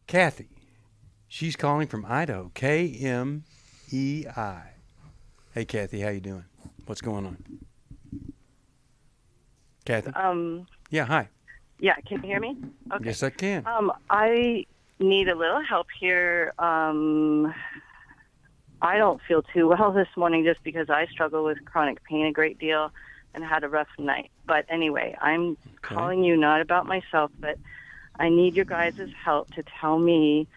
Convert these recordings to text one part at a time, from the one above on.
Kathy. She's calling from Idaho. KMEI. Hey, Kathy, how you doing? What's going on? Kathy? Yeah, hi. Yeah, can you hear me? Okay. Yes, I can. I need a little help here. I don't feel too well this morning just because I struggle with chronic pain a great deal and had a rough night. But anyway, I'm calling you not about myself, but I need your guys' help to tell me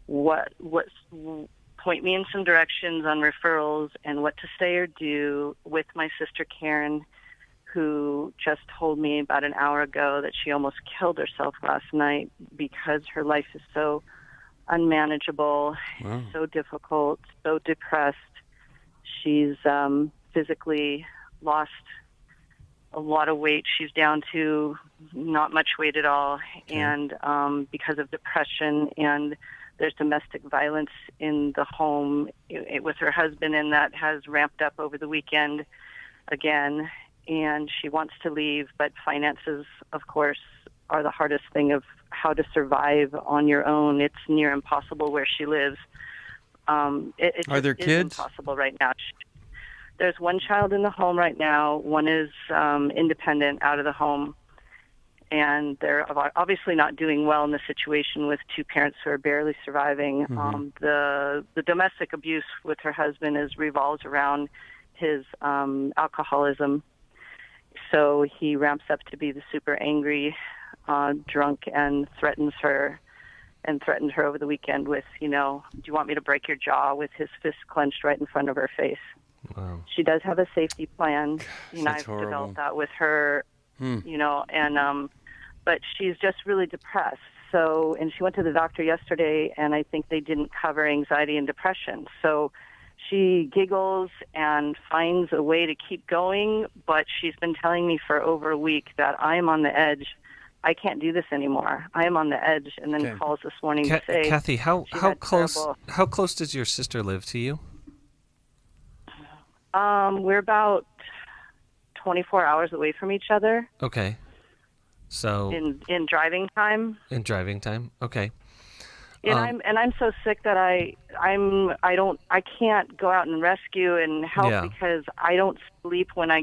point me in some directions on referrals and what to say or do with my sister Karen, who just told me about an hour ago that she almost killed herself last night because her life is so unmanageable, so difficult, so depressed. She's physically lost a lot of weight. She's down to not much weight at all, and because of depression, and there's domestic violence in the home with her husband, and that has ramped up over the weekend again, and she wants to leave, but finances, of course, are the hardest thing of how to survive on your own. It's near impossible where she lives. It Are there is kids? impossible right now. There's one child in the home right now. One is independent, out of the home. And they're obviously not doing well in the situation with two parents who are barely surviving. The domestic abuse with her husband revolves around his alcoholism. So he ramps up to be the super angry drunk and threatened her over the weekend with, do you want me to break your jaw, with his fist clenched right in front of her face. Wow. She does have a safety plan. That's I've horrible. developed that with her, but she's just really depressed. So, and she went to the doctor yesterday, and I think they didn't cover anxiety and depression. So she giggles and finds a way to keep going, but she's been telling me for over a week that I am on the edge. I can't do this anymore. I am on the edge. And then calls this morning to say, Kathy, how close does your sister live to you? We're about 24 hours away from each other. Okay. So in driving time. In driving time. Okay. And I'm so sick that I can't go out and rescue and help because I don't sleep when I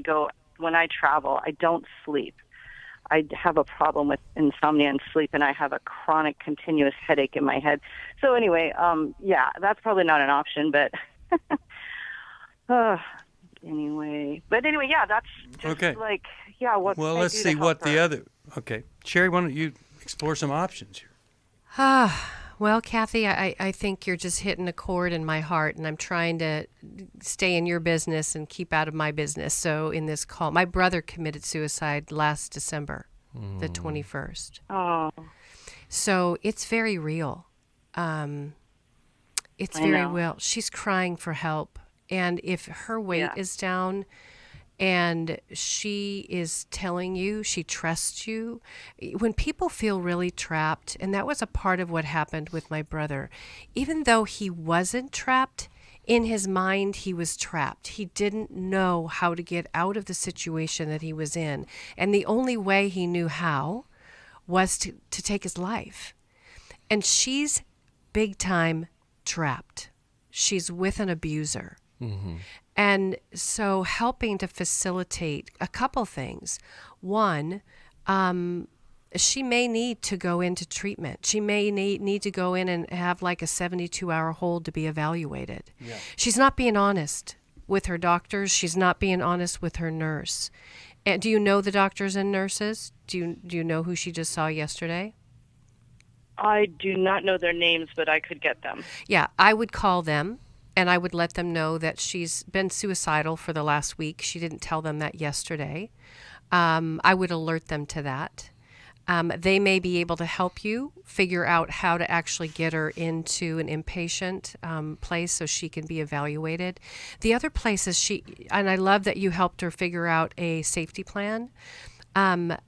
travel. I don't sleep. I have a problem with insomnia and sleep, and I have a chronic continuous headache in my head. So anyway, that's probably not an option, but anyway, that's just what. Well, let's see what the other. Okay, Sheri, why don't you explore some options here? Well, Kathy, I think you're just hitting a chord in my heart, and I'm trying to stay in your business and keep out of my business. So in this call, my brother committed suicide last December, the 21st. Oh. So it's very real. It's very real. She's crying for help. And if her weight is down and she is telling you she trusts you, when people feel really trapped, and that was a part of what happened with my brother, even though he wasn't trapped, in his mind he was trapped. He didn't know how to get out of the situation that he was in. And the only way he knew how was to take his life. And she's big time trapped. She's with an abuser. Mm-hmm. And so helping to facilitate a couple things. One, she may need to go into treatment. She may need to go in and have like a 72-hour hold to be evaluated. Yeah. She's not being honest with her doctors. She's not being honest with her nurse. And do you know the doctors and nurses? Do you know who she just saw yesterday? I do not know their names, but I could get them. Yeah, I would call them. And I would let them know that she's been suicidal for the last week. She didn't tell them that yesterday. I would alert them to that. They may be able to help you figure out how to actually get her into an inpatient place so she can be evaluated. The other place is and I love that you helped her figure out a safety plan.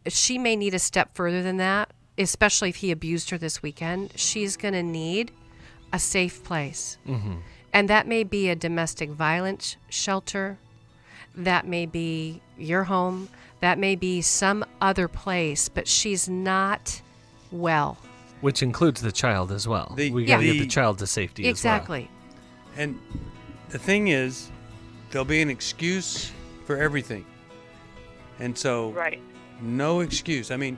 She may need a step further than that, especially if he abused her this weekend. She's going to need a safe place. Mm-hmm. And that may be a domestic violence shelter. That may be your home. That may be some other place, but she's not well. Which includes the child as well. We got to get the child to safety exactly. as well. And the thing is, there'll be an excuse for everything. And so, Right. no excuse. I mean,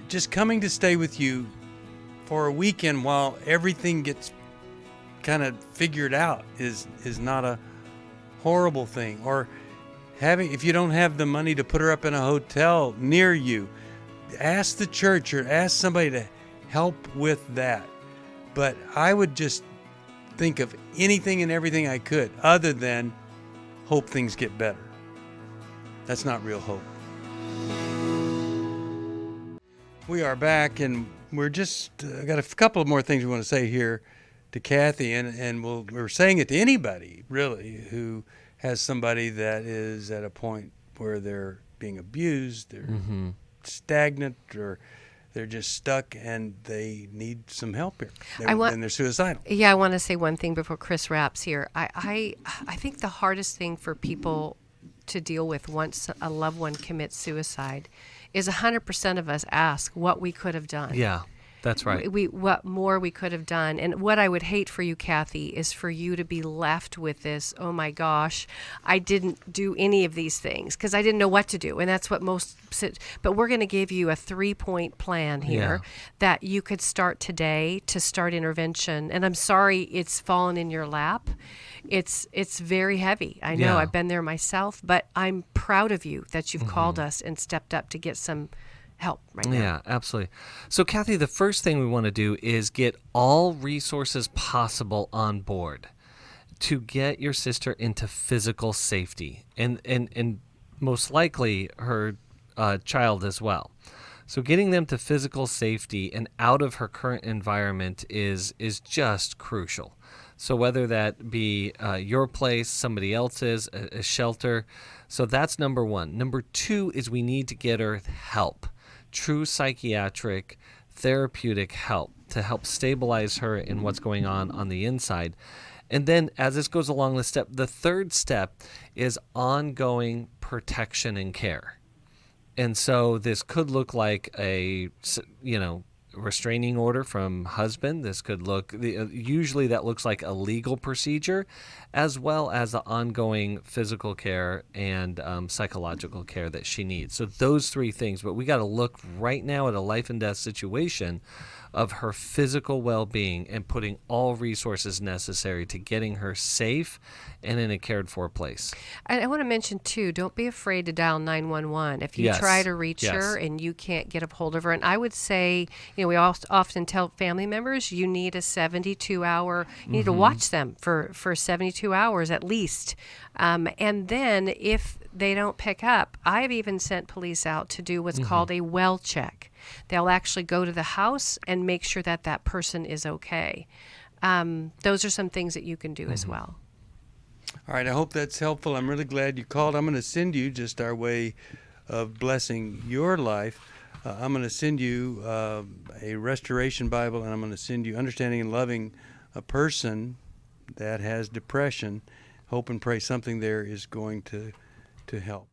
just coming to stay with you for a weekend while everything gets kind of figured out is not a horrible thing. Or if you don't have the money to put her up in a hotel near you, ask the church or ask somebody to help with that. But I would just think of anything and everything I could other than hope things get better. That's not real hope. We are back, and we're just got a couple of more things we want to say here to Kathy, and we're saying it to anybody really who has somebody that is at a point where they're being abused, they're stagnant, or they're just stuck, and they need some help here. And they're suicidal. Yeah, I want to say one thing before Chris wraps here. I think the hardest thing for people to deal with once a loved one commits suicide is 100% of us ask what we could have done. Yeah, that's right. What more we could have done. And what I would hate for you, Kathy, is for you to be left with this, oh my gosh, I didn't do any of these things because I didn't know what to do. And that's what but we're going to give you a 3-point plan here that you could start today to start intervention. And I'm sorry it's fallen in your lap. It's very heavy. I know. I've been there myself, but I'm proud of you that you've called us and stepped up to get some help right now. Yeah, absolutely. So, Kathy, the first thing we want to do is get all resources possible on board to get your sister into physical safety and most likely her child as well. So getting them to physical safety and out of her current environment is just crucial. So whether that be your place, somebody else's, a shelter. So that's number one. Number two is we need to get her help, true psychiatric, therapeutic help to help stabilize her in what's going on the inside. And then as this goes along the third step is ongoing protection and care. And so this could look like a, restraining order from husband. This could usually that looks like a legal procedure, as well as the ongoing physical care and psychological care that she needs. So those three things, but we got to look right now at a life and death situation of her physical well-being and putting all resources necessary to getting her safe and in a cared-for place. I want to mention, too, don't be afraid to dial 911. If you try to reach her and you can't get a hold of her, and I would say, we often tell family members you need a 72-hour, you need to watch them for 72 hours at least. And then if they don't pick up, I've even sent police out to do what's called a well check. They'll actually go to the house and make sure that person is okay. Those are some things that you can do as well. All right, I hope that's helpful. I'm really glad you called. I'm going to send you, just our way of blessing your life, I'm going to send you a Restoration Bible, and I'm going to send you Understanding and Loving a Person That Has Depression. Hope and pray something there is going to help.